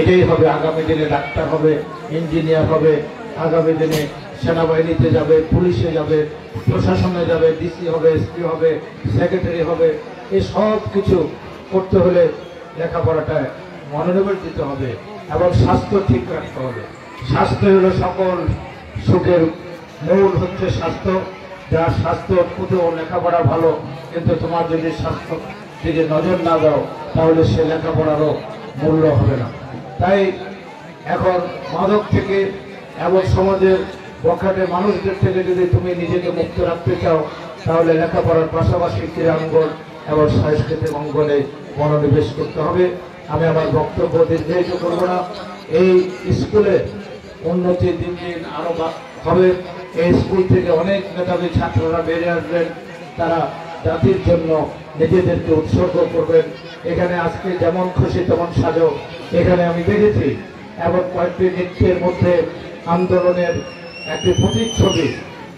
এটাই হবে। আগামী দিনে ডাক্তার হবে, ইঞ্জিনিয়ার হবে, আগামী দিনে সেনাবাহিনীতে যাবে, পুলিশে যাবে, প্রশাসনে যাবে, ডিসি হবে, এসপি হবে, সেক্রেটারি হবে। এই সব কিছু করতে হলে লেখাপড়াটা মনোনিবেশ দিতে হবে এবং স্বাস্থ্য ঠিক রাখতে হবে। স্বাস্থ্য হলো সকল সুখের মূল, হচ্ছে স্বাস্থ্য। যার স্বাস্থ্য কোথাও লেখাপড়া ভালো, কিন্তু তোমার যদি স্বাস্থ্য দিকে নজর না দাও তাহলে সে লেখাপড়ারও মূল্য হবে না। তাই এখন মাদক থেকে এবং সমাজের বখাটে মানুষদের থেকে যদি তুমি নিজেকে মুক্ত রাখতে চাও তাহলে লেখাপড়ার পাশাপাশি ক্রীড়াঙ্গন এবং সাংস্কৃতিক অঙ্গনে মনোনিবেশ করতে হবে। আমি আমার বক্তব্য দীর্ঘায়িত করব না। এই স্কুলে উন্নতি দিন দিন আরো হবে। এই স্কুল থেকে অনেক মেধাবী ছাত্ররা বেরিয়ে আসবেন, তারা জাতির জন্য নিজেদেরকে উৎসর্গ করবেন। এখানে আজকে যেমন খুশি তেমন সাজো এখানে আমি দেখেছি, এবং কয়েকটি নৃত্যের মধ্যে আন্দোলনের একটি প্রতিচ্ছবি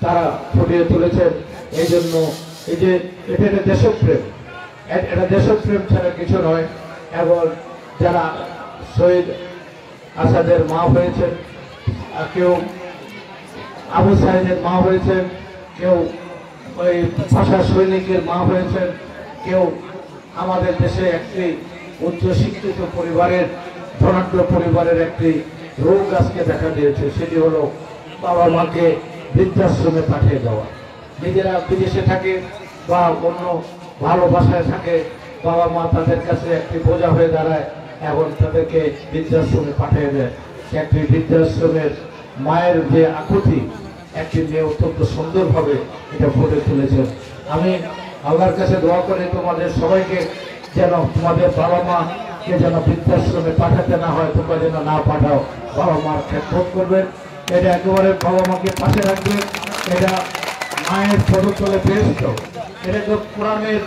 তারা ফুটিয়ে তুলেছেন। এই জন্য এই যে এটা একটা দেশপ্রেম, এটা দেশপ্রেম ছাড়া কিছু নয়। এবং যারা শহীদ আসাদের মা হয়েছেন, কেউ আবু সাইদের মা হয়েছেন, কেউ ওই ভাষা সৈনিকের মা হয়েছেন, কেউ আমাদের দেশে একটি উচ্চশিক্ষিত পরিবারের, ধনাঢ্য পরিবারের একটি রোগ আজকে দেখা দিয়েছে, সেটি হলো বাবা মাকে বৃদ্ধাশ্রমে পাঠিয়ে দেওয়া। নিজেরা বিদেশে থাকে বা অন্য ভালো বাসায় থাকে, বাবা মা তাদের কাছে একটি বোঝা হয়ে দাঁড়ায়, এখন তাদেরকে বৃদ্ধাশ্রমে পাঠিয়ে দেয়। একটি বৃদ্ধাশ্রমের মায়ের যে আকুতি, একটি মেয়ে অত্যন্ত সুন্দরভাবে এটা ফুটে তুলেছেন। আমি আল্লাহর কাছে দোয়া করি তোমাদের সবাইকে যেন তোমাদের বাবা মাকে যেন বৃদ্ধাশ্রমে পাঠাতে না হয়, তোমরা যেন না পাঠাও, বাবা মার খেদমত করবেন। এটা একেবারে বাবা মাকে পাশে রাখবে, এটা মায়ের পদতলে বেহেশত। এটা তো কোরআনের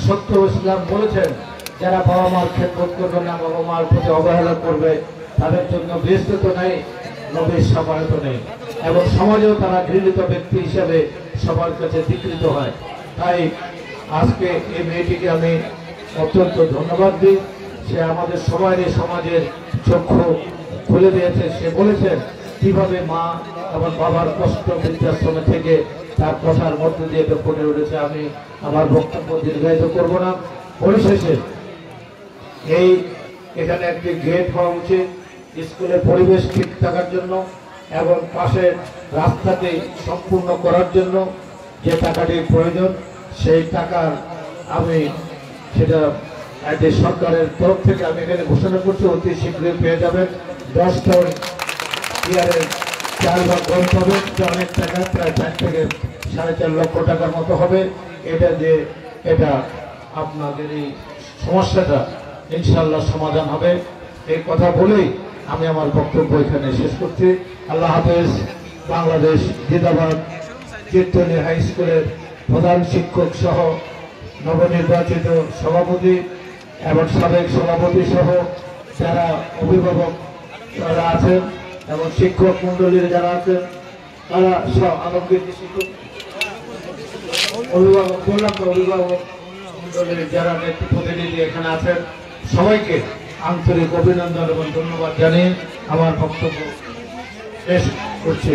সত্য। ইসলাম বলেছেন যারা বাবা মার খেদমত করবে না, বাবা মার প্রতি অবহেলা করবে, তাদের জন্য বেহেশত তো নেই, নবীর সাফায়াত নেই, এবং সমাজেও তারা ঘৃণিত ব্যক্তি হিসেবে সবার কাছে স্বীকৃত হয়। তাই আজকে এই মেয়েটিকে আমি অত্যন্ত ধন্যবাদ দিই। সে আমাদের সবারই সমাজের চক্ষু খুলে দিয়েছে। সে বলেছেন কিভাবে মা এবং বাবার কষ্ট বৃদ্ধাশ্রমে থেকে তার কথার মধ্যে দিয়ে ফুটে উঠেছে। আমি আমার বক্তব্য দীর্ঘায়িত করব না। পরিশেষে এই এখানে একটি গেট হওয়া উচিত স্কুলের পরিবেশ ঠিক থাকার জন্য, এবং পাশের রাস্তাটি সম্পূর্ণ করার জন্য যে টাকাটির প্রয়োজন, সেই টাকার আমি সেটা সরকারের তরফ থেকে আমি এখানে ঘোষণা করছি, অতি শীঘ্রই পেয়ে যাবেন। 10 টন ইয়ারের 4 ভাগ গ্রহণ হবে, অনেক টাকা, প্রায় 4 থেকে 4.5 লক্ষ টাকার মতো হবে। এটা যে এটা আপনাদের এই সমস্যাটা ইনশাআল্লাহ সমাধান হবে, এই কথা বলেই আমি আমার বক্তব্য এখানে শেষ করছি। আল্লাহ হাফেজ। বাংলাদেশ জিন্দাবাদ। কীর্তনী হাই স্কুলের প্রধান শিক্ষক সহ নবনির্বাচিত সভাপতি এবং সাবেক সভাপতি সহ যারা অভিভাবক যারা আছেন এবং শিক্ষক মন্ডলীর যারা আছেন, তারা সব আলোকিত শিক্ষক অভিভাবক বললাম তো, অভিভাবক মন্ডলীর যারা নেতৃত্ব প্রতিনিধি এখানে আছেন, সবাইকে আন্তরিক অভিনন্দন এবং ধন্যবাদ জানিয়ে আমার বক্তব্য শেষ করছি।